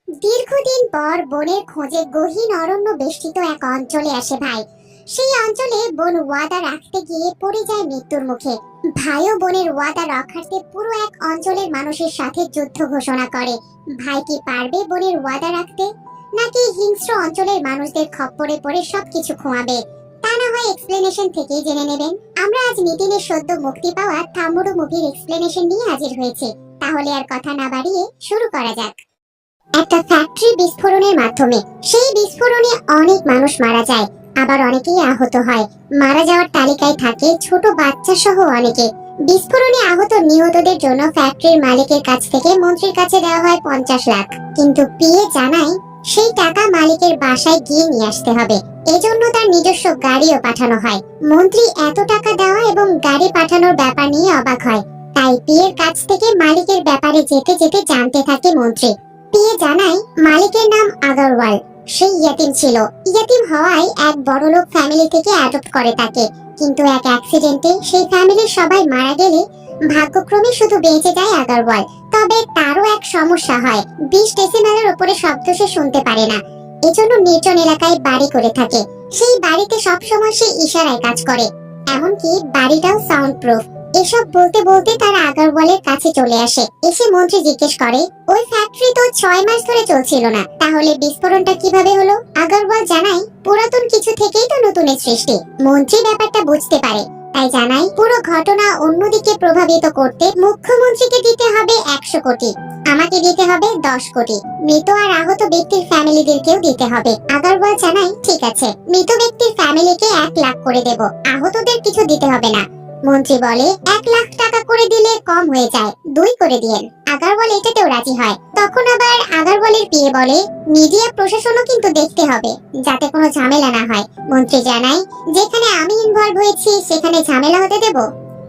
দীর্ঘদিন পর বনের খোঁজে গহীন অরণ্য বেষ্টিত এক অঞ্চলে আসে ভাই। সেই অঞ্চলে বোন ওয়াদা রাখতে গিয়ে পড়ে যায় মৃত্যুর মুখে। ভাই ও বোনের ওয়াদা রক্ষার্থে পুরো এক অঞ্চলের মানুষের সাথে যুদ্ধ ঘোষণা করে। ভাই কি পারবে বোনের ওয়াদা রাখতে, নাকি হিংস্র অঞ্চলের মানুষদের খপ্পরে পড়ে সবকিছু খোয়াবে? তা না হয় এক্সপ্লেনেশন থেকেই জেনে নেবেন। আমরা আজ নিতিনের সদ্য মুক্তি পাওয়া থামুরু মুভির এক্সপ্লেনেশন নিয়ে হাজির হয়েছে। তাহলে আর কথা না বাড়িয়ে শুরু করা যাক। একটা ফ্যাক্টরি বিস্ফোরণের মাধ্যমে সেই বিস্ফোরণে অনেক মানুষ মারা যায়, আবার অনেকেই আহত হয়। মারা যাওয়ার তালিকায় থাকে ছোট বাচ্চা সহ অনেকে। বিস্ফোরণে আহত নিহতদের জন্য ফ্যাক্টরির মালিকের কাছ থেকে মন্ত্রীর কাছে দেওয়া হয় 50 লাখ, কিন্তু পিএ জানায় সেই টাকা মালিকের বাসায় গিয়ে নিয়ে আসতে হবে। এজন্য তার নিজস্ব গাড়িও পাঠানো হয়। মন্ত্রী এত টাকা দেওয়া এবং গাড়ি পাঠানোর ব্যাপার নিয়ে অবাক হয়। তাই পিএর কাছ থেকে মালিকের ব্যাপারে যেতে যেতে জানতে থাকে মন্ত্রী। পিএ জানায় মালিকের নাম আগরওয়াল। সেই ইয়াতিম ছিল। ইয়াতিম হওয়ায় এক বড়লোক ফ্যামিলি থেকে অ্যাডপ্ট করে তাকে, কিন্তু এক অ্যাক্সিডেন্টে সেই ফ্যামিলির সবাই মারা গেলে ভাগ্যক্রমে শুধু বেঁচে যায় আগরওয়াল। তবে তারও এক সমস্যা হয়, 20 ডেসিমেলের উপরে শব্দ সে শুনতে পারে না। এজন্য নির্জন এলাকায় বাড়ি করে থাকে। সেই বাড়িতে সবসময় সে ইশারায় কাজ করে, এমনকি বাড়িটাও সাউন্ড প্রুফ। এসব বলতে বলতে তারা আগরওয়ালের কাছে চলে আসে। এসে মন্ত্রী জিজ্ঞেস করে, ওই ফ্যাক্টরি তো 6 মাস ধরে চলছিল না, তাহলে বিস্ফোরণটা কিভাবে হলো? আগরওয়াল জানায় পুরাতন কিছু থেকেই তো নতুনের সৃষ্টি। মন্ত্রী ব্যাপারটা বুঝতে পারে, তাই জানায় পুরো ঘটনা অন্যদিকে প্রভাবিত করতে মুখ্যমন্ত্রীকে দিতে হবে 100 কোটি, আমাকে দিতে হবে 10 কোটি, মৃত আর আহত ব্যক্তির ফ্যামিলিদেরকেও দিতে হবে। আগরওয়াল জানায় ঠিক আছে, মৃত ব্যক্তির ফ্যামিলিকে 1 লাখ করে দেব, আহতদের কিছু দিতে হবে না। মন্ত্রী বলে 1 লাখ টাকা করে দিলে কম হয়ে যায়, 2 করে দিয়েন। আগরওয়াল এটাতেও রাজি হয়। তখন আবার আগরওয়ালের পিএ বলে মিডিয়া প্রশাসনও কিন্তু দেখতে হবে, যাতে কোনো ঝামেলা না হয়। মন্ত্রী জানায় যেখানে আমি ইনভলভ হয়েছি সেখানে ঝামেলা হতে দেব?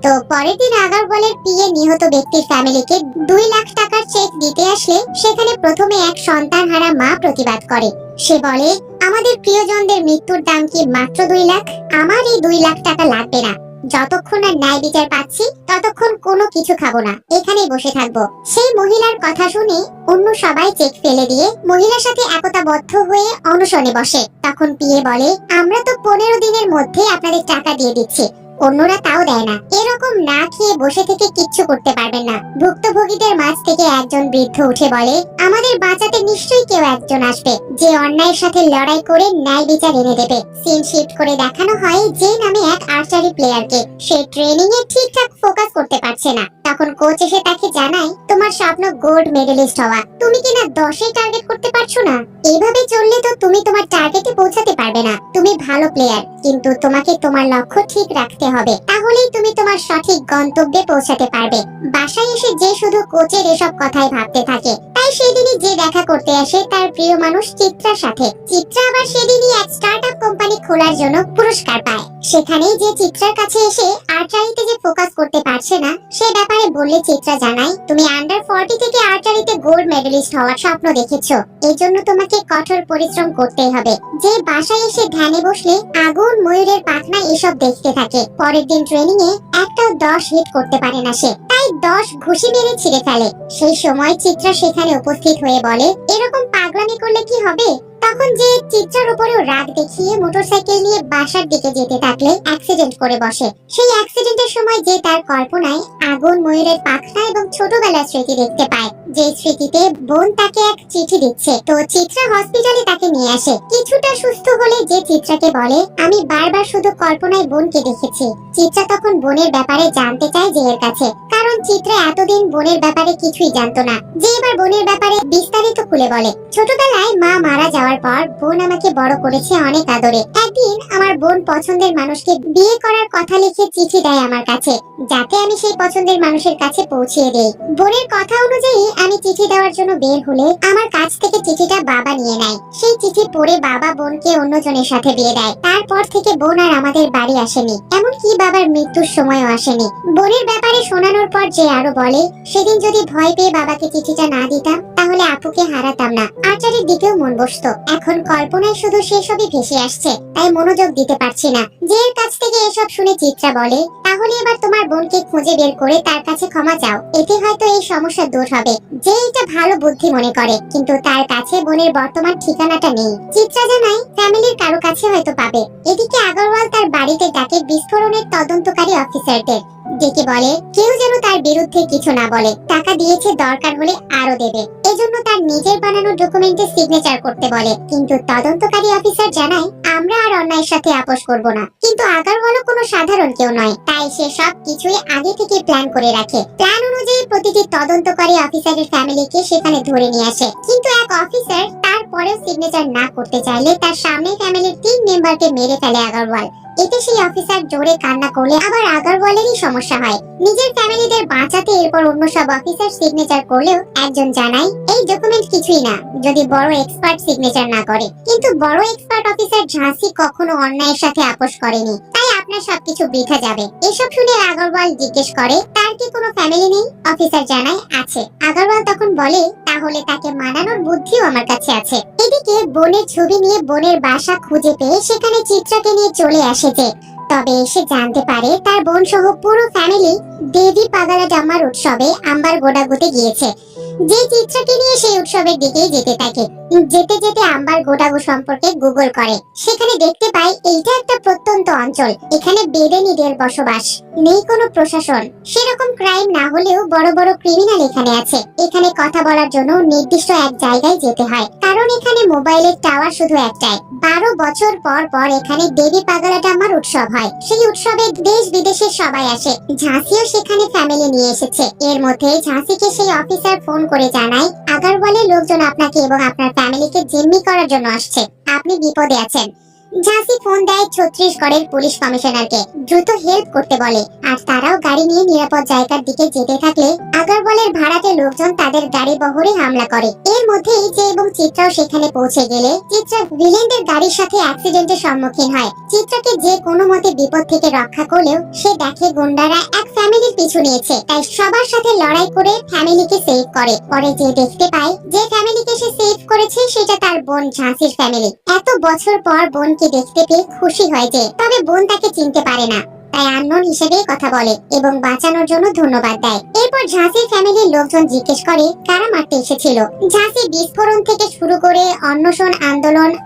তো পরের দিন আগরওয়ালের পিএ নিহত ব্যক্তির ফ্যামিলিকে 2 লাখ টাকার চেক দিতে আসলে সেখানে প্রথমে এক সন্তানহারা মা প্রতিবাদ করে। সে বলে আমাদের প্রিয়জনদের মৃত্যুর দাম কি মাত্র 2 লাখ? আমার এই 2 লাখ টাকা লাগবে না। যতক্ষণ না ন্যায় বিচার পাচ্ছি ততক্ষণ কোনো কিছু খাবো না, এখানেই বসে থাকবো। সেই মহিলার কথা শুনে অন্য সবাই চেক ফেলে দিয়ে মহিলার সাথে একতাবদ্ধ হয়ে অনশনে বসে। তখন পিএ বলে আমরা তো 15 দিনের মধ্যে আপনাদের টাকা দিয়ে দিচ্ছি, অন্যরা তাও দেয় না। এরকম না খেয়ে বসে থেকে কিচ্ছু করতে পারবেন না। ভুক্তভোগীদের মাঝ থেকে একজন বৃদ্ধ উঠে বলে আমাদের বাঁচাতে নিশ্চয়ই কেউ একজন আসবে, যে অন্যায়ের সাথে লড়াই করে ন্যায় বিচার এনে দেবে। সিন শিফট করে দেখানো হয় যে নামে এক আর্চারি প্লেয়ারকে। সে ট্রেনিং এ ঠিকঠাক ফোকাস করতে পারছে না। তখন কোচ এসে তাকে জানায় তোমার স্বপ্ন গোল্ড মেডেলিস্ট হওয়া, তুমি কিনা 10 টার্গেট করতে পারছো না। এইভাবে চললে তো তুমি তোমার টার্গেটে পৌঁছাতে পারবে না। তুমি ভালো প্লেয়ার, কিন্তু তোমাকে তোমার লক্ষ্য ঠিক রাখতে হবে, তাহলেই তুমি তোমার সঠিক গন্তব্যে পৌঁছাতে পারবে। বাসায় এসে যে শুধু কোচের এসব কথাই ভাবতে থাকে। তাই সেদিনই যে দেখা করতে আসে তার প্রিয় মানুষ চিত্রার সাথে। চিত্রা আবার সেদিনই এক স্টার্টআপ কোম্পানি খোলার জন্য পুরস্কার পায়। সেখানেই যে চিত্রার কাছে এসে আর্চারিতে যে ফোকাস করতে পারছে না সে ব্যাপারে বললে চিত্রা জানায় তুমি আন্ডার 40 থেকে আর্চারিতে গোল্ড মেডেলিস্ট হওয়ার স্বপ্ন দেখেছো, এই জন্য তোমাকে কঠোর পরিশ্রম করতেই হবে। যে বাসায় এসে ধ্যানে বসলে আগুন, ময়ূরের পাখনা এসব দেখতে থাকে। পরের দিন ট্রেনিং এ একটাও 10 হিট করতে পারে না সে, তাই 10 ঘুষি মেরে ছিঁড়ে ফেলে। সেই সময় চিত্রা সেখানে উপস্থিত হয়ে বলে এরকম পাগলামি করলে কি হবে? তখন যে চিত্রার উপরেও রাগ দেখিয়ে মোটরসাইকেল নিয়ে বাসার দিকে যেতে থাকলে অ্যাক্সিডেন্ট করে বসে। সেই অ্যাক্সিডেন্টের সময় যে তার কল্পনায় আগুন, ময়ূরের পাখনা এবং ছোটবেলার স্মৃতি দেখতে পায়, যে স্মৃতিতে বোন তাকে এক চিঠি দিচ্ছে। তো চিত্রা হসপিটালে তাকে নিয়ে আসে। কিছুটা সুস্থ হলে যে চিত্রাকে বলে আমি বারবার শুধু কল্পনায় বোনকে দেখেছি। চিত্রা তখন বোনের ব্যাপারে জানতে চায় যে এর কাছে, কারণ চিত্রা এতদিন বোনের ব্যাপারে কিছুই জানতো না। যে এবার বোনের ব্যাপারে বিস্তারিত খুলে বলে ছোটবেলায় মা মারা যাওয়ার পর বোন আমাকে বড় করেছে অনেক আদরে। একদিন আমার বোন পছন্দের মানুষকে বিয়ে করার কথা লিখে চিঠি দেয় আমার কাছে, যাতে আমি সেই পছন্দের মানুষের কাছে পৌঁছিয়ে দেই। বোনের কথা অনুযায়ী আমি চিঠি দেওয়ার জন্য বের হলে আমার কাছ থেকে চিঠিটা বাবা নিয়ে নেয়। সেই চিঠি পড়ে বাবা বোনকে অন্যজনের সাথে বিয়ে দেয়। তারপর থেকে বোন আর আমাদের বাড়ি আসেনি, এমনকি বাবার মৃত্যুর সময়ও আসেনি। বোনের ব্যাপারে শোনানোর পর যে আরো বলে সেদিন যদি ভয় পেয়ে বাবাকে চিঠিটা না দিতাম তাহলে আপুকে হারাতাম না, আচারের দিকেও মন বসতো। এখন কল্পনায় শুধু সেসবই ভেসে আসছে, তাই মনোযোগ দিতে পারছি না। যে কাছ থেকে এসব শুনে চিত্রা বলে তাহলে এবার তোমার বোনকে খুঁজে বের করে তার কাছে ক্ষমা চাও, এতে হয়তো এই সমস্যা দূর হবে। যে এটা ভালো বুদ্ধি মনে করে, কিন্তু তার কাছে বোনের বর্তমান ঠিকানাটা নেই। চিত্রা জানায় ফ্যামিলির কারো কাছে হয়তো পাবে। এদিকে আগরওয়াল তার বাড়িতে ডাকে বিস্ফোরণের তদন্তকারী অফিসারদের, ডেকে বলে কেউ যেন তার বিরুদ্ধে কিছু না বলে, টাকা দিয়েছে, দরকার হলে আরো দেবে। এজন্য তার নিজের বানানো ডকুমেন্টে সিগনেচার করতে বলে। কিন্তু তদন্তকারী অফিসার জানায় আমরা আর অন্যায়ের সাথে আপোষ করব না। কিন্তু আগরওয়ালও কোনো সাধারণ কেউ নয়, তাই সে সব কিছুই আগে থেকে প্ল্যান করে রাখে। প্ল্যান অনুযায়ী প্রতিটি তদন্তকারী অফিসারের ফ্যামিলিকে সেখানে ধরে নিয়ে আসে। কিন্তু এক অফিসার তারপরেও সিগনেচার না করতে চাইলে তার সামনে ফ্যামিলির 3 মেম্বারকে মেরে ফেলে আগরওয়াল। এতে সেই অফিসার জোরে কান্না করলে আবার আগরওয়ালেরই সমস্যা হয়। নিজের ফ্যামিলিদের বাঁচাতে এরপর অন্য সব অফিসার সিগনেচার করলেও একজন জানায় এই ডকুমেন্ট কিছুই না যদি বড় এক্সপার্ট সিগনেচার না করে। কিন্তু বড় এক্সপার্ট অফিসার ঝাঁসি কখনো অন্যায়ের সাথে আপোষ করেনি, তাই আপনার সবকিছু বৃথা যাবে। এসব শুনে আগরওয়াল জিজ্ঞেস করে তার কি কোনো ফ্যামিলি নেই? অফিসার জানায় আছে। আগরওয়াল তখন বলে তাহলে তাকে মানানোর বুদ্ধিও আমার কাছে আছে। এদিকে বোনের ছবি নিয়ে বোনের বাসা খুঁজে পেয়ে সেখানে চিত্রাকে নিয়ে চলে আসে। তবে সে জানতে পারে তার বোন সহ পুরো ফ্যামিলি দেবী পাগালা জাম্মার উৎসবে আম্বার গোডাগুতে গিয়েছে। যে চিত্রাকে নিয়ে সেই উৎসবের দিকেই যেতে থাকে। যেতে যেতে আম্বার গোডাগু সম্পর্কে গুগল করে, সেখানে দেখতে পায় এইটা একটা প্রত্যন্ত অঞ্চল, এখানে বেদেনীদের বসবাস, নেই কোনো প্রশাসন। সেরকম ক্রাইম না হলেও বড় বড় ক্রিমিনাল এখানে আছে। এখানে কথা বলার জন্য নির্দিষ্ট এক জায়গায় যেতে হয়, কারণ এখানে মোবাইলের টাওয়ার শুধু একটাই। 12 বছর পর পর এখানে দেবী পাগালা জাম্মার উৎসব হয়। সেই উৎসবে দেশ বিদেশের সবাই আসে। ঝাঁসিও সেখানে ফ্যামিলি নিয়ে এসেছে। এর মধ্যে ঝাঁসিকে সেই অফিসার ফোন করে জানায় আগরওয়ালের লোকজন আপনাকে এবং আপনার ফ্যামিলিকে জিম্মি করার জন্য আসছে, আপনি বিপদে আছেন। ঝাঁসি ফোন দেয় ছত্তিশগড়ের পুলিশ কমিশনারকে, দ্রুত হেল্প করতে বলে। আর তারাও গাড়ি নিয়ে নিরাপদ জায়গার দিকে যেতে থাকলে আগরওয়ালের ভাড়াটে লোকজন তাদের গাড়ি বহরে হামলা করে। এর মধ্যে যে এবং চিত্রাও সেখানে পৌঁছে গেলে চিত্রা ভিলেনদের গাড়ির সাথে অ্যাক্সিডেন্টের সম্মুখীন হয়। চিত্রাকে যে কোনো মতে বিপদ থেকে রক্ষা করলেও সে দেখে গুন্ডারা এক ফ্যামিলির পিছু নিয়েছে, তাই সবার সাথে লড়াই করে ফ্যামিলিকে সেভ করে। পরে যে দেখতে পায় যে ফ্যামিলিকে সে সেভ করেছে সেটা তার বোন ঝাঁসির ফ্যামিলি। এত বছর পর বোন দেখতে পেয়ে খুশি হয় যে, তবে বোন তাকে চিনতে পারে না, তাই আননোন হিসেবে কথা বলে এবং বাঁচানোর জন্য ধন্যবাদ দেয়। এরপর ঝাঁসির ফ্যামিলির লোকজন জিজ্ঞেস করে কারা মারতে এসেছিল। ঝাঁসি বিস্ফোরণ থেকে শুরু করে অন্বেষণ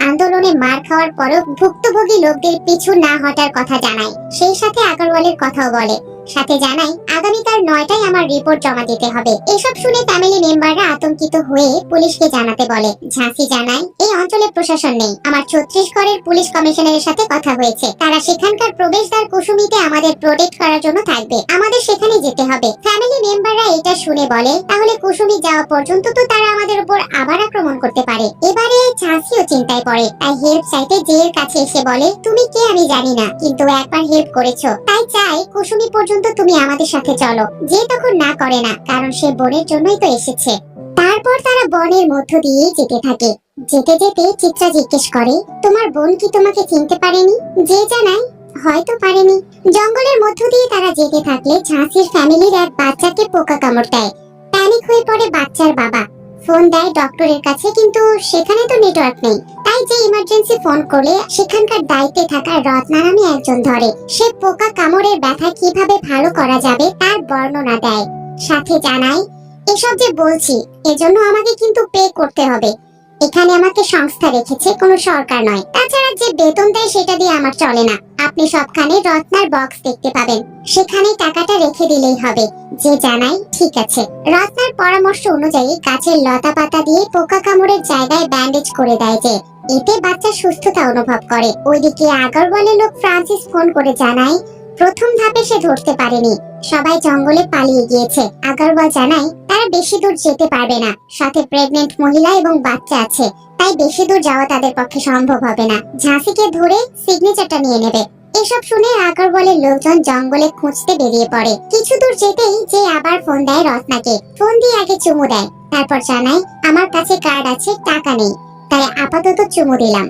আন্দোলনে মার খাওয়ার পরেও ভুক্তভোগী লোকদের পিছু না হটার কথা জানায়। সেই সাথে আগরওয়ালের কথাও বলে, সাথে জানাই আগামীকাল 9টায় আমার রিপোর্ট জমা দিতে হবে। এসব শুনে ফ্যামিলি মেম্বাররা আতঙ্কিত হয়ে পুলিশকে জানাতে বলে। ঝাঁসি জানায় এই অঞ্চলে প্রশাসন নেই, আমার ছত্তিশগড়ের পুলিশ কমিশনারের সাথে কথা হয়েছে, তারা সেখানকার প্রবেশদ্বার কুসুমিতে আমাদের প্রোটেক্ট করার জন্য থাকবে, আমাদের সেখানে যেতে হবে। ফ্যামিলি মেম্বাররা এটা শুনে বলে তাহলে কুসুমি যাওয়া পর্যন্ত তো তারা আমাদের উপর আবার আক্রমণ করতে পারে। এবারে ঝাঁসিও চিন্তায় পড়ে, তাই হেল্প চাইতে জের কাছে এসে বলে তুমি কে আমি জানি না, কিন্তু একবার হেল্প করেছো, তাই চাই কুসুমি পর্যন্ত তুমি আমাদের সাথে চলো। যে তখন না করে না, কারণ সে বোনের জন্যই তো এসেছে। তারপর তারা বনের মধ্য দিয়ে যেতে থাকে। যেতে যেতে চিত্রা জিজ্ঞেস করে তোমার বোন কি তোমাকে চিনতে পারেনি? যে জানায় হয়তো পারেনি। জঙ্গলের মধ্য দিয়ে তারা যেতে থাকলে ঝাঁসির ফ্যামিলির এক বাচ্চাকে পোকা কামড় দেয়। প্যানিক হয়ে পড়ে বাচ্চার বাবা, ফোন দেয় ডক্টরের কাছে, কিন্তু সেখানে তো নেটওয়ার্ক নেই। তাই যে ইমার্জেন্সি ফোন করে সেখানকার দায়িত্বে থাকা রত্না নামে একজন ধরে। সে পোকা কামড়ের ব্যথা কিভাবে ভালো করা যাবে তার বর্ণনা দেয়, সাথে জানায় এসব যে বলছি এজন্য আমাকে কিন্তু পে করতে হবে। এখানে আমাকে সংস্থা রেখেছে, কোনো সরকার নয়। তাছাড়া যে বেতন দেয় সেটা দিয়ে আমার চলে না। আপনি সবখানে রত্নার বক্স দেখতে পাবেন, সেখানে টাকাটা রেখে দিলেই হবে। যে জানাই ঠিক আছে। রত্নার পরামর্শ অনুযায়ী গাছের লতা পাতা দিয়ে পোকা কামড়ের জায়গায় ব্যান্ডেজ করে দেয়, যে এতে বাচ্চা সুস্থতা অনুভব করে। ওইদিকে আগরওয়ালের লোক ফ্রান্সিস ফোন করে জানায় প্রথম ধাপে সে ধরতে পারেনি, সবাই জঙ্গলে পালিয়ে গিয়েছে। আগরওয়াল জানায় তারা বেশি দূর যেতে পারবে না, সাথে প্রেগনেন্ট মহিলা এবং বাচ্চা আছে, তাই বেশি দূর যাওয়া তাদের পক্ষে সম্ভব হবে না। ঝাঁসিকে ধরে সিগনেচারটা নিয়ে নেবে। এসব শুনে আগরওয়ালের লোকজন জঙ্গলে খুঁজতে বেরিয়ে পড়ে। কিছু দূর যেতেই যে আবার ফোন দেয় রত্নাকে। ফোন দিয়ে আগে চুমু দেয়, তারপর জানায় আমার কাছে কার্ড আছে, টাকা নেই, তাই আপাতত চুমু দিলাম।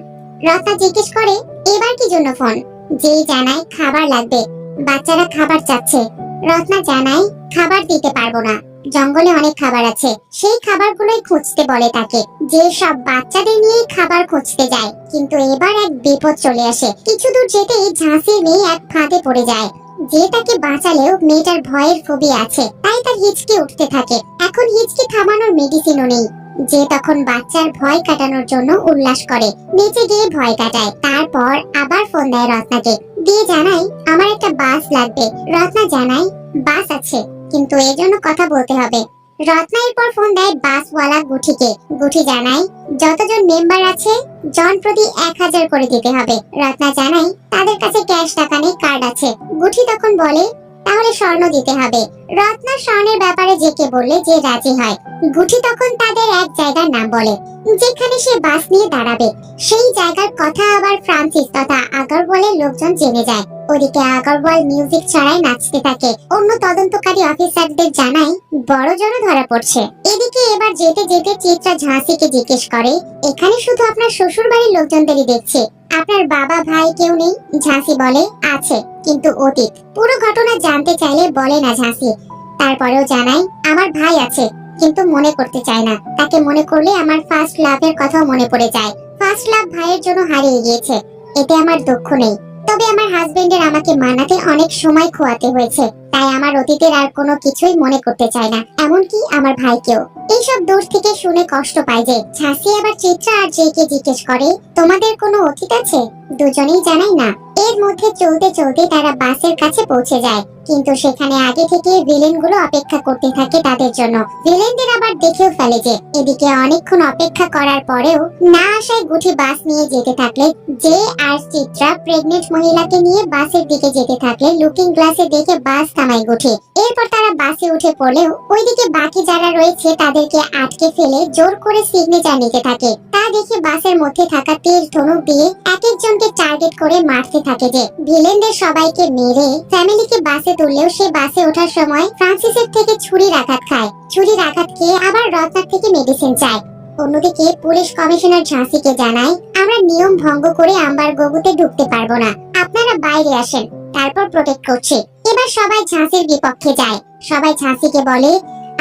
রত্না জিজ্ঞেস করে এবার কি জন্য ফোন? যেই জানায় খাবার লাগবে, বাচ্চারা খাবার চাচ্ছে। রত্না জানায় খাবার দিতে পারবো না, জঙ্গলে অনেক খাবার আছে, সেই খাবারগুলোই খুঁজতে বলে তাকে। যে সব বাচ্চাদের নিয়ে খাবার খুঁজতে যায়, কিন্তু এবার এক বিপদ চলে আসে। কিছু দূর যেতেই ঝাঁসির মেয়ে এক ফাঁদে পড়ে যায়। যে তাকে বাঁচালেও মেয়েটার ভয়ের ফোবিয়া আছে, তাই তার হিচকি উঠতে থাকে। এখন হিচকি থামানোর মেডিসিনও নেই। যে তখন বাচ্চার ভয় কাটানোর জন্য উল্লাস করে, নিচে গিয়ে ভয় কাটায়। তারপর আবার ফোন দেয় রত্নাকে, দিয়ে জানায় আমার একটা বাস লাগবে। রত্না জানায় বাস আছে, কিন্তু এর জন্য কথা বলতে হবে। রত্না এরপর ফোন দেয় বাসওয়ালা গুঠিকে। গুঠি জানায় যতজন মেম্বার আছে জন প্রতি 1000 করে দিতে হবে। রত্না জানায় তাদের কাছে ক্যাশ টাকা নেই, কার্ড আছে। গুঠি তখন বলে তাহলে স্বর্ণ দিতে হবে। রত্না স্বর্ণের ব্যাপারে জেকে বললে যে রাজি হয়। গুঠি তখন তাদের এক জায়গার নাম বলে যেখানে সে বাস নিয়ে দাঁড়াবে। সেই জায়গার কথা আবার ফ্রান্সিস তথা আগরওয়ালের লোকজন জেনে যায়। ওদিকে আগরওয়াল মিউজিক ছড়ায় নাচতে থাকে। অন্য তদন্তকারী অফিসারদের জানায় বড় জড় ধরা পড়ছে। এদিকে এবার যেতে যেতে চিত্রা ঝাঁসিকে জিজ্ঞেস করে এখানে শুধু আপনার শ্বশুর বাড়ির লোকজনদেরই দেখছে, আপনার বাবা ভাই কেউ নেই? ঝাঁসি বলে আছে, কিন্তু অতীত। পুরো ঘটনা জানতে চাইলে বলে না ঝাঁসি। তারপরেও জানায় আমার ভাই আছে, কিন্তু মনে করতে চায় না। তাকে মনে করলে আমার ফার্স্ট লাভের কথাও মনে পড়ে যায়। ফার্স্ট লাভ ভাইয়ের জন্য হারিয়ে গিয়েছে, এতে আমার দুঃখ নেই। তবে আমার হাজবেন্ডের আমাকে মানাতে অনেক সময় খোয়াতে হয়েছে, তাই আমার অতীতের আর কোনো কিছুই মনে করতে চায় না, এমনকি আমার ভাইকেও। এইসব দূর থেকে শুনে কষ্ট পায় যে। ঝাঁসি আবার চিত্রা আর জেকে জিজ্ঞেস করে তোমাদের কোনো অতীত আছে? দুজনেই জানায় না। এর মধ্যে চলতে চলতে তারা বাসের কাছে পৌঁছে যায়, কিন্তু সেখানে আগে থেকে ভিলেনগুলো অপেক্ষা করতে থাকে তাদের জন্য। ভিলেনদের আবার দেখেও ফেলে যে। এদিকে অনেকক্ষণ অপেক্ষা করার পরেও না আসায় গুঠি বাস নিয়ে যেতে থাকলে যে আর চিত্রা প্রেগনেন্ট মহিলাকে নিয়ে বাসের দিকে যেতে থাকলে লুকিং গ্লাসে দেখে বাস থামায় গুঠি। এরপর তারা বাসে উঠে পড়লেও ওইদিকে বাকি যারা রয়েছে তাদেরকে আটকে ফেলে জোর করে সিগনেচার নিতে থাকে। তা দেখে বাসের মধ্যে থাকা তীর ধনুক দিয়ে এক একজনকে টার্গেট করে মারতে থাকে যে। ভিলেনদের সবাইকে মেরে ফ্যামিলিকে বাসে তুললেও সে বাসে ওঠার সময় ফ্রান্সিসের থেকে ছুরির আঘাত খায়। ছুরির আঘাত খেয়ে আবার রত্নার থেকে মেডিসিন চায়। অন্যদিকে পুলিশ কমিশনার ঝাঁসিকে জানায় আমরা নিয়ম ভঙ্গ করে আম্বার গবুতে ঢুকতে পারবো না, আপনারা বাইরে আসেন, তারপর প্রোটেক্ট করছি। এবার সবাই ঝাঁসির বিপক্ষে যায়। সবাই ঝাঁসিকে বলে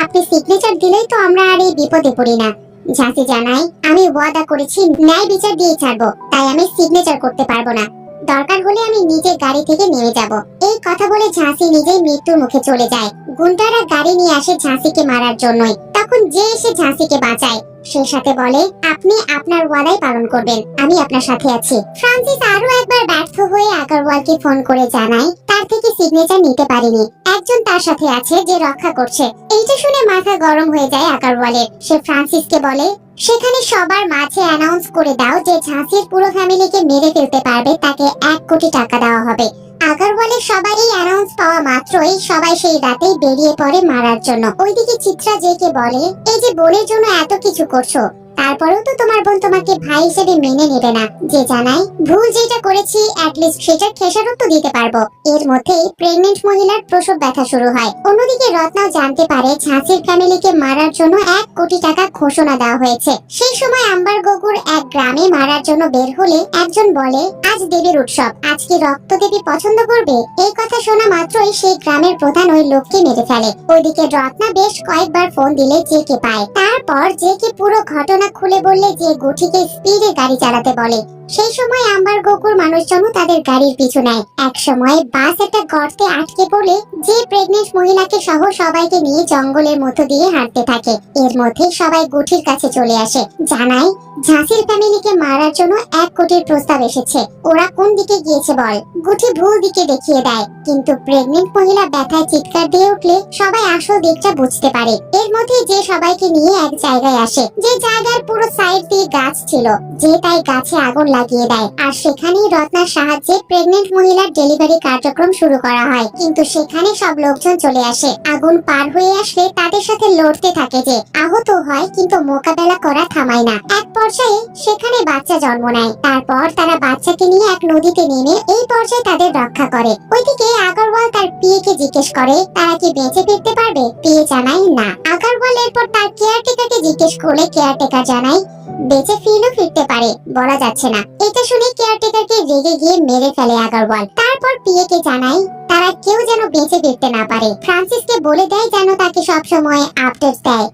আপনি সিগনেচার দিলেই তো আমরা আর এই বিপদে পড়ি না। ঝাঁসি জানায় আমি ওয়াদা করেছি ন্যায় বিচার দিয়ে ছাড়বো, তাই আমি সিগনেচার করতে পারবো না। দরকার হলে আমি নিজে গাড়ি থেকে নেমে যাব। এই কথা বলে ঝাঁসি নিজেই মৃত্যুর মুখে চলে যায়। গুন্ডারা গাড়ি নিয়ে আসে ঝাঁসিকে মারার জন্যই। তখন যে এসে ঝাঁসিকে বাঁচায় সে সাথে বলে আপনি আপনার ওয়াদাই পালন করবেন, আমি আপনার সাথে আছি। ফ্রান্সিস আরো একবার ব্যর্থ হয়ে আগরওয়ালকে ফোন করে জানায় তার থেকে সিগনেচার নিতে পারেনি, একজন তার সাথে আছে যে রক্ষা করছে। এইটা শুনে মাথা গরম হয়ে যায় আগরওয়ালের। সে ফ্রান্সিসকে বলে সেখানে সবার মাঝে অ্যানাউন্স করে দাও যে ঝাঁসির পুরো ফ্যামিলিকে মেরে ফেলতে পারবে তাকে 1 কোটি টাকা দেওয়া হবে। আগরওয়ালের সবাই এই অ্যানাউন্স পাওয়া মাত্রই সবাই সেই রাতেই বেরিয়ে পড়ে মারার জন্য। ওইদিকে চিত্রা জেকে বলে এই যে বোনের জন্য এত কিছু করছো, তারপরেও তো তোমার বোন তোমাকে ভাই হিসেবে মেনে নেবে না। যে জানায় ভুল যেটা করেছি অ্যাটলিস্ট সেটার খেসারত তো দিতে পারবো। এর মধ্যেই প্রেগনেন্ট মহিলার প্রসব ব্যথা শুরু হয়। অন্যদিকে রত্নাও জানতে পারে ঝাঁসির ফ্যামিলিকে মারার জন্য 1 কোটি টাকা ঘোষণা দেওয়া হয়েছে। সেই সময় আম্বার গগুর এক গ্রামে মারার জন্য বের হলে একজন বলে আজ দেবীর উৎসব, আজকে রক্ত দেবী পছন্দ করবে। এই কথা শোনা মাত্রই সেই গ্রামের প্রধান ওই লোককে মেরে ফেলে। ওইদিকে রত্না বেশ কয়েকবার ফোন দিলে জেকে পায়। তারপর জেকে পুরো ঘটনা খুলে বললে যে গুঠিকে স্পিডে গাড়ি চালাতে বলে। সেই সময় আম্বার গকুর মানুষজন তাদের গাড়ির পিছু নেয়। এক সময় বাস একটা গর্তে আটকে পড়ে যে প্রেগনেন্ট মহিলাকে সহ সবাইকে নিয়ে জঙ্গলের মধ্য দিয়ে হাঁটতে থাকে। এর মধ্যে সবাই গুঠির কাছে চলে আসে, জানায় ঝাঁসির ফ্যামিলিকে মারার জন্য 1 কোটির প্রস্তাব এসেছে, ওরা কোন দিকে গিয়েছে বল। গুঠি ভুল দিকে দেখিয়ে দেয়, কিন্তু প্রেগনেন্ট মহিলা ব্যথায় চিৎকার দিয়ে উঠলে সবাই আসল দিকটা বুঝতে পারে। এর মধ্যে যে সবাইকে নিয়ে এক জায়গায় আসে, যে জায়গার পুরো সাইড দিয়ে গাছ ছিল, যে তাই গাছে আগুন লাগিয়ে দেয়। আর সেখানেই রত্নার সাহায্যে প্রেগনেন্ট মহিলার ডেলিভারি কার্যক্রম শুরু করা হয়। কিন্তু সেখানে সব লোকজন চলে আসে। আগুন পার হয়ে আসলে তাদের সাথে লড়তে থাকে, যে আহত হয় কিন্তু মোকাবেলা করা থামায় না। এক পর্যায়ে সেখানে বাচ্চা জন্ম নেয়। তারপর তারা বাচ্চাকে নিয়ে এক নদীতে নেমে এই পর্যায়ে তাদের রক্ষা করে। ওইদিকে আগরওয়াল তার পিএকে জিজ্ঞেস করে তারা কি বেঁচে ফিরতে পারবে। পিএ জানায় না। আগরওয়াল এরপর তার কেয়ারটেকারকে জিজ্ঞেস করলে কেয়ারটেকার জানায় বেঁচে ফিরলেও ফিরতে পারে, বলা যাচ্ছে না। এটা শুনে কেয়ারটেকারকে রেগে গিয়ে মেরে ফেলে আগরওয়াল। তারপর পিএকে জানায় তারা কেউ যেন বেঁচে ফিরতে না পারে। ফ্রান্সিসকে বলে দেয় যেন তাকে সব সময় আপডেট দেয়।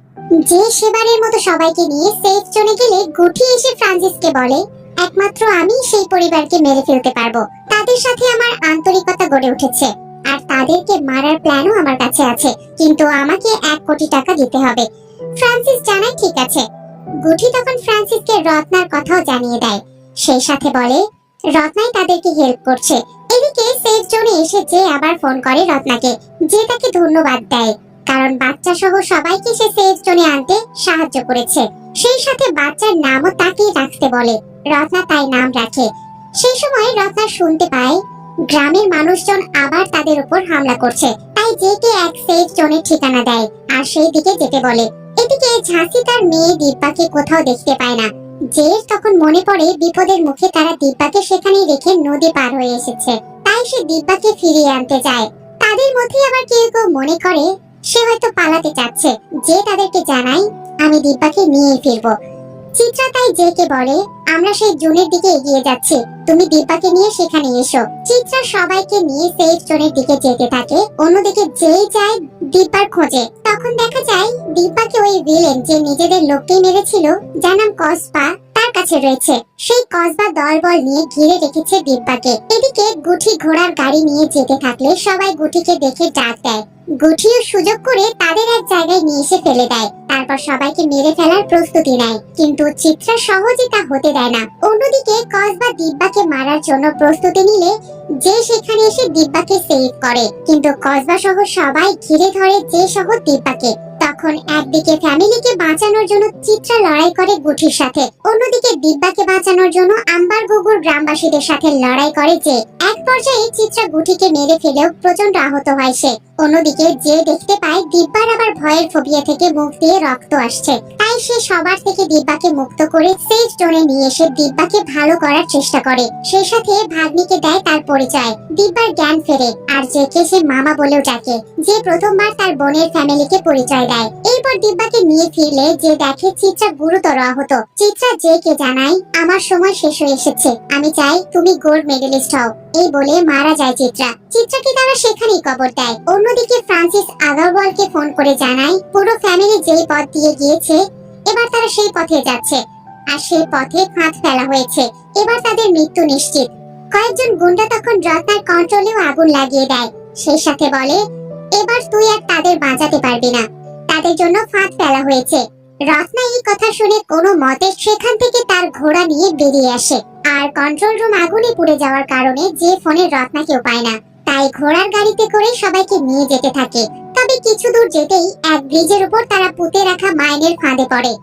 যে সেবারের মতো সবাইকে নিয়ে সেফ জোনে গেলে গুঠি এসে ফ্রান্সিসকে বলে একমাত্র আমি সেই পরিবারকে মেরে ফেলতে পারবো, তাদের সাথে আমার আন্তরিকতা গড়ে উঠেছে। আর তাদেরকে মারার প্ল্যানও আমার কাছে আছে, কিন্তু আমাকে 1 কোটি টাকা দিতে হবে। ফ্রান্সিস জানায় ঠিক আছে। গুঠি তখন ফ্রান্সিসকে রত্নার কথাও জানিয়ে দেয়। সেই সাথে বলে রত্নাই তাদেরকে হেল্প করছে। এদিকে সেফ জোনে এসে যে আবার ফোন করে রত্নাকে, যে তাকে ধন্যবাদ দেয়, কারণ বাচ্চা সহ সবাইকে সে সেফ জোনে আনতে সাহায্য করেছে। সেই সাথে বাচ্চার নামও তাকে রাখতে বলে। রত্না তাই নাম রাখে। সেই সময় রত্না শুনতে পায় গ্রামের মানুষজন আবার তাদের উপর হামলা করছে, তাই জেকে এক সেফ জোনের ঠিকানা দেয় আর সেই দিকে যেতে বলে। এদিকে ঝাঁসি তার মেয়ে দিব্যাকে কোথাও দেখতে পায় না। যে তখন মনে পড়ে বিপদের মুখে তারা দিব্যাকে সেখানেই রেখে নদী পার হয়ে এসেছে, তাই সে দিব্যাকে ফিরিয়ে আনতে যায়। তাদের মধ্যে আবার কেউ কেউ মনে করে সে হয়তো পালাতে চাচ্ছে। যে তাদেরকে জানায় আমি দিব্যাকে নিয়ে ফিরবো। চিত্রা তাই জেকে বলে আমরা সেই জোনের দিকে এগিয়ে যাচ্ছি, তুমি দিব্যাকে নিয়ে সেখানে এসো। চিত্রা সবাইকে নিয়ে সেফ জোনের দিকে যেতে থাকে। অন্যদিকে যেই যায় দিব্যার খোঁজে, তখন দেখা যায় দিব্যাকে ওই ভিলেন যে নিজেদের লোককেই মেরেছিল, যার নাম কসবা, তার কাছে রয়েছে। সেই কসবা দলবল নিয়ে ঘিরে রেখেছে দিব্যাকে। এদিকে গুঠি ঘোড়ার গাড়ি নিয়ে যেতে থাকলে সবাই গুঠিকে দেখে ডাক দেয়। গুঠিও সুযোগ করে তাদের এক জায়গায় নিয়ে এসে ফেলে দেয়। তারপর সবাইকে মেরে ফেলার প্রস্তুতি নেয়, কিন্তু চিত্রা সহজে তা হতে দেয় না। অন্যদিকে কসবা দিব্যাকে মারার জন্য প্রস্তুতি নিলে যে সেখানে এসে দিব্যাকে সেভ করে, কিন্তু কসবা সহ সবাই ঘিরে ধরে যে সহ দিব্যাকে। তখন একদিকে ফ্যামিলিকে বাঁচানোর জন্য চিত্রা লড়াই করে গুঠির সাথে, অন্যদিকে দিব্যাকে বাঁচানোর জন্য আম্বার গুগুর গ্রামবাসীদের সাথে লড়াই করে যে। এক পর্যায়ে চিত্রা গুঠিকে মেরে ফেলেও প্রচন্ড আহত হয় সে। অন্যদিকে যে দেখতে পায় দিব্যার আবার ভয়ের ফোবিয়া থেকে মুখ দিয়ে রক্ত আসছে, তাই সে সবার থেকে দিব্যাকে মুক্ত করে সেফ জোনে নিয়ে এসে দিব্যাকে ভালো করার চেষ্টা করে। সেই সাথে ভাগ্নিকে দেয় তার পরিচয়। দিব্যার জ্ঞান ফেরে আর জেকে সে মামা বলেও ডাকে, যে প্রথমবার তার বোনের ফ্যামিলিকে পরিচয় দেয়। এরপর দিব্যাকে নিয়ে ফিরলে যে দেখে চিত্রা গুরুতর আহত। চিত্রা জেকে জানায় আমার সময় শেষ হয়ে এসেছে, আমি চাই তুমি গোল্ড মেডেলিস্ট হও। এই বলে মারা যায় চিত্রা। চিত্রাকে তারা সেখানেই কবর দেয়। অন্যদিকে ফ্রান্সিস আগারওয়ালকে ফোন করে জানায় পুরো ফ্যামিলি যেই পথ দিয়ে গিয়েছে এবার তারা সেই পথে যাচ্ছে, আর সেই পথে ফাঁদ ফেলা হয়েছে। এবার তাদের মৃত্যু নিশ্চিত। কয়েকজন গুন্ডা তখন রত্নার কন্ট্রোলেও আগুন লাগিয়ে দেয়। সেই সাথে বলে এবার তুই আর তাদের বাঁচাতে পারবি না, তাদের জন্য ফাঁদ ফেলা হয়েছে। রত্না এই কথা শুনে কোনো মতে সেখান থেকে তার ঘোড়া নিয়ে বেরিয়ে আসে। আর কন্ট্রোল রুম আগুনে পুড়ে যাওয়ার কারণে যে ফোনে রত্নাকেও পায় না, তাই ঘোড়ার গাড়িতে করে সবাইকে নিয়ে যেতে থাকে। তবে কিছু দূর যেতেই এক ব্রিজের উপর তারা পুঁতে রাখা মাইনের ফাঁদে পড়ে।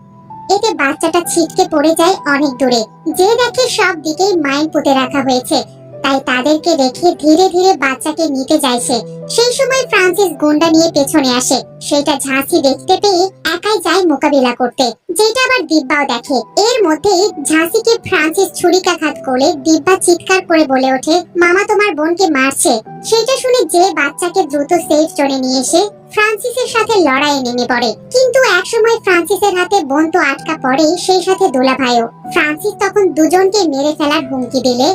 এতে বাচ্চাটা ছিটকে পড়ে যায় অনেক দূরে। যে দেখে সব দিকেই মাইন পুঁতে রাখা হয়েছে, তাই তাদেরকে রেখে ধীরে ধীরে বাচ্চাকে নিতে যাইছে। সেই সময় ফ্রান্সিস গুন্ডা নিয়ে পেছনে আসে। সেটা ঝাঁসি দেখতে পেয়ে একাই যায় মোকাবিলা করতে, যেটা আবার দিব্যাও দেখে। এর মধ্যে ঝাঁসিকে ফ্রান্সিস ছুরিকাঘাত করলে দিব্যা চিৎকার করে বলে ওঠে মামা তোমার বোনকে মারছে। সেটা শুনে যে বাচ্চাকে দ্রুত সেফ জোনে নিয়ে এসে ফ্রান্সিসের সাথে লড়াইয়ে নেমে পড়ে। কিন্তু একসময় ফ্রান্সিসের হাতে বোন তো আটকা পড়ে, সেই সাথে দুলাভাইও। ফ্রান্সিস তখন দুজনকে মেরে ফেলার হুমকি দিলে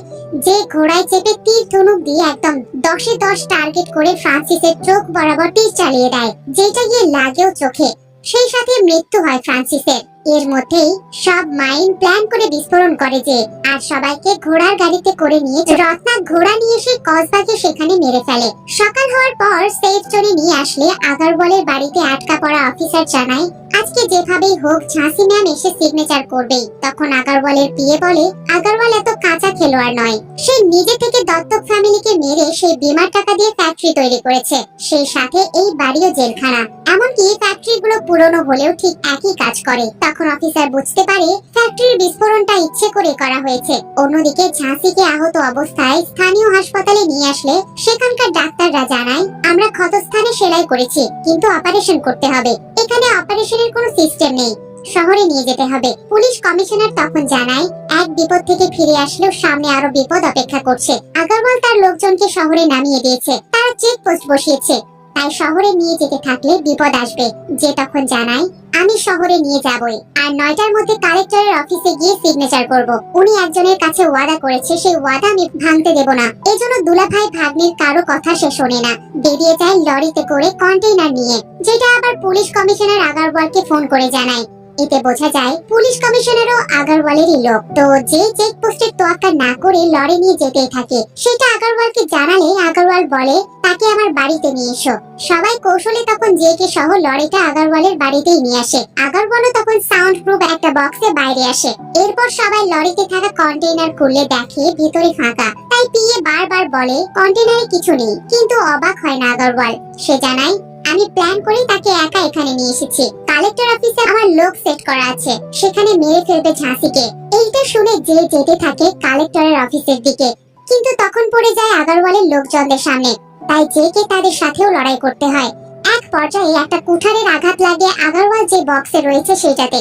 যে ঘোড়ায় চেপে তীর ধনুক দিয়ে একদম 10-এ 10 টার্গেট করে ফ্রান্সিসের চোখ বরাবর তীর চালিয়ে দেয়, যেটা গিয়ে লাগেও চোখে। সেই সাথে মৃত্যু হয় ফ্রান্সিসের। এর মধ্যেই সব মাইন প্ল্যান করে বিস্ফোরণ করে যে, আর সবাইকে ঘোড়ার গাড়িতে করে নিয়ে রত্না ঘোড়া নিয়ে এসে কসবাকে সেখানে মেরে ফেলে। সকাল হওয়ার পর সেফ জোনে নিয়ে আসলে আগারওয়ালের বাড়িতে আটকা পড়া অফিসার জানায় আজকে যেভাবেই হোক ঝাঁসি ম্যাম এসে সিগনেচার করবেই। তখন আগারওয়ালের পিএ বলে আগারওয়াল এত কাঁচা খেলোয়াড় নয়, সে নিজে থেকে দত্তক ফ্যামিলিকে মেরে সেই বিমার টাকা দিয়ে ফ্যাক্টরি তৈরি করেছে, সেই সাথে এই বাড়িও জেলখানা। এমনকি ফ্যাক্টরিগুলো পুরনো হলেও ঠিক একই কাজ করে। তখন অফিসার বুঝতে পারে ফ্যাক্টরির বিস্ফোরণটা ইচ্ছে করে করা হয়েছে। অন্যদিকে ঝাঁসিকে আহত অবস্থায় স্থানীয় হাসপাতালে নিয়ে আসলে সেখানকার ডাক্তাররা জানায় আমরা ক্ষতস্থানে সেলাই করেছি, কিন্তু অপারেশন করতে হবে। এখানে অপারেশনের কোনো সিস্টেম নেই, শহরে নিয়ে যেতে হবে। পুলিশ কমিশনার তখন জানায় এক বিপদ থেকে ফিরে আসলেও সামনে আরো বিপদ অপেক্ষা করছে। আগারওয়াল তার লোকজনকে শহরে নামিয়ে দিয়েছে, তারা চেকপোস্ট বসিয়েছে, তাই শহরে নিয়ে যেতে থাকলে বিপদ আসবে। যে তখন জানায় আমি শহরে নিয়ে যাবই, আর 9টার মধ্যে কালেক্টরের অফিসে গিয়ে সিগনেচার করব। উনি একজনের কাছে ওয়াদা করেছে, সেই ওয়াদা আমি ভাঙতে দেব না। এজন্য দুলাভাই ভাগ্নির কারো কথা সে শোনে না, বেরিয়ে যায় লরিতে করে কন্টেইনার নিয়ে, যেটা আবার পুলিশ কমিশনার আগারওয়ালকে ফোন করে জানায় এতে বোঝা যায় পুলিশ কমিশনারও আগারওয়ালেরই লোক। তো যে চেকপোস্টের তোয়াক্কা না করে লরি নিয়ে যেতেই থাকে, সেটা আগারওয়ালকে জানালে আগারওয়াল বলে তাকে আমার বাড়িতে নিয়ে এসো। সবাই কৌশলে তখন জেকে সহ লরিটা আগারওয়ালের বাড়িতেই নিয়ে আসে। আগারওয়ালও তখন সাউন্ড প্রুফ একটা বক্সে বাইরে আসে। এরপর সবাই লরিতে থাকা কন্টেইনার খুলে দেখে ভিতরে ফাঁকা। তাই পিএ বারবার বলে কন্টেইনারে কিছু নেই, কিন্তু অবাক হয় না আগারওয়াল। সে জানায় আমি প্ল্যান করে তাকে একা এখানে নিয়ে এসেছি। কালেক্টর অফিসে আমার লোক সেট করা আছে, সেখানে মেরে ফেলবে ঝাঁসিকে। এইটা শুনে যে যেতে থাকে কালেক্টরের অফিসের দিকে, কিন্তু তখন পড়ে যায় আগারওয়ালের লোকজনদের সামনে। তাই জেকে তাদের সাথেও লড়াই করতে হয়। এক পর্যায়ে একটা কুঠারের আঘাত লাগে আগারওয়াল যে বক্সে রয়েছে সেটাতে।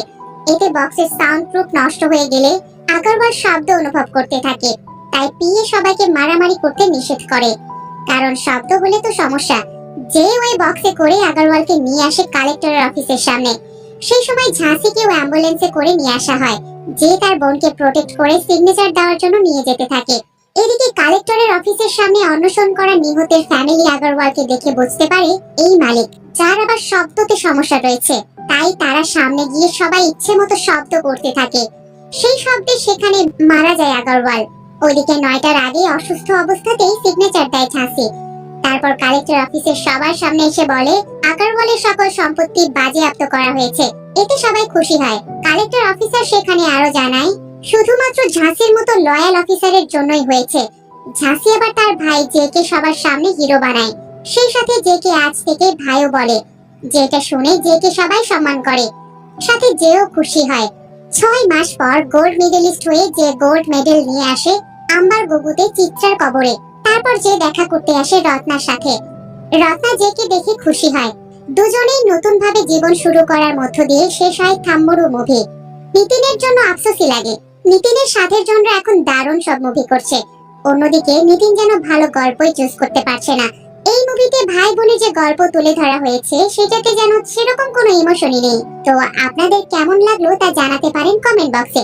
এতে বক্সের সাউন্ড প্রুফ নষ্ট হয়ে গেলে আগারওয়াল শব্দ অনুভব করতে থাকে। তাই পিএ সবাইকে মারামারি করতে নিষেধ করে, কারণ শব্দ হলে তো সমস্যা। যে ওই বক্সে করে আগারওয়ালকে নিয়ে আসে কালেক্টরের অফিসের সামনে। সেই সময় ঝাঁসিকেও অ্যাম্বুলেন্সে করে নিয়ে আসা হয়, যে তার বোনকে প্রোটেক্ট করে সিগনেচার দেওয়ার জন্য নিয়ে যেতে থাকে। এদিকে কালেক্টরের অফিসের সামনে অন্বেষণ করা নিহতের ফ্যামিলি আগারওয়ালকে দেখে বুঝতে পারে এই মালিক, যার আবার শব্দতে সমস্যা রয়েছে। তাই তারা সামনে গিয়ে সবাই ইচ্ছে মতো শব্দ করতে থাকে। সেই শব্দে সেখানে মারা যায় আগারওয়াল। ওইদিকে 9টার আগে অসুস্থ অবস্থাতেই সিগনেচার দেয় ঝাঁসি। তারপর কালেক্টর অফিসের সবার সামনে এসে বলে আগারওয়ালের সকল সম্পত্তি বাজেয়াপ্ত করা হয়েছে। এতে সবাই খুশি হয়। কালেক্টর অফিসার সেখানে আরো জানায় শুধুমাত্র ঝাঁসির মতো লয়াল অফিসারের জন্যই হয়েছে। ঝাঁসি আবার তার ভাই জেকে সবার সামনে হিরো বানায়। সেই সাথে জেকে আজ থেকে ভাইও বলে, যেটা শুনে জেকে সবাই সম্মান করে, সাথে যেও খুশি হয়। 6 মাস পর গোল্ড মেডেলিস্ট হয়ে যে গোল্ড মেডেল নিয়ে আসে আম্বার গগুতে চিত্রার কবরে। তারপর যে দেখা করতে আসে রত্নার সাথে। রত্না জেকে দেখে খুশি হয়। দুজনেই নতুন ভাবে জীবন শুরু করার মধ্য দিয়ে শেষ হয় থাম্মরু মুভি। নিতিনের জন্য আফসোসই লাগে, নিতিনের সাথের জন্য এখন দারুণ সব মুভি করছে। অন্যদিকে নিতিন যেন ভালো গল্পই চুজ করতে পারছে না। এই মুভিতে ভাই বোনের যে গল্প তুলে ধরা হয়েছে সেটাতে যেন সেরকম কোনো ইমোশনই নেই। তো আপনাদের কেমন লাগলো তা জানাতে পারেন কমেন্ট বক্সে।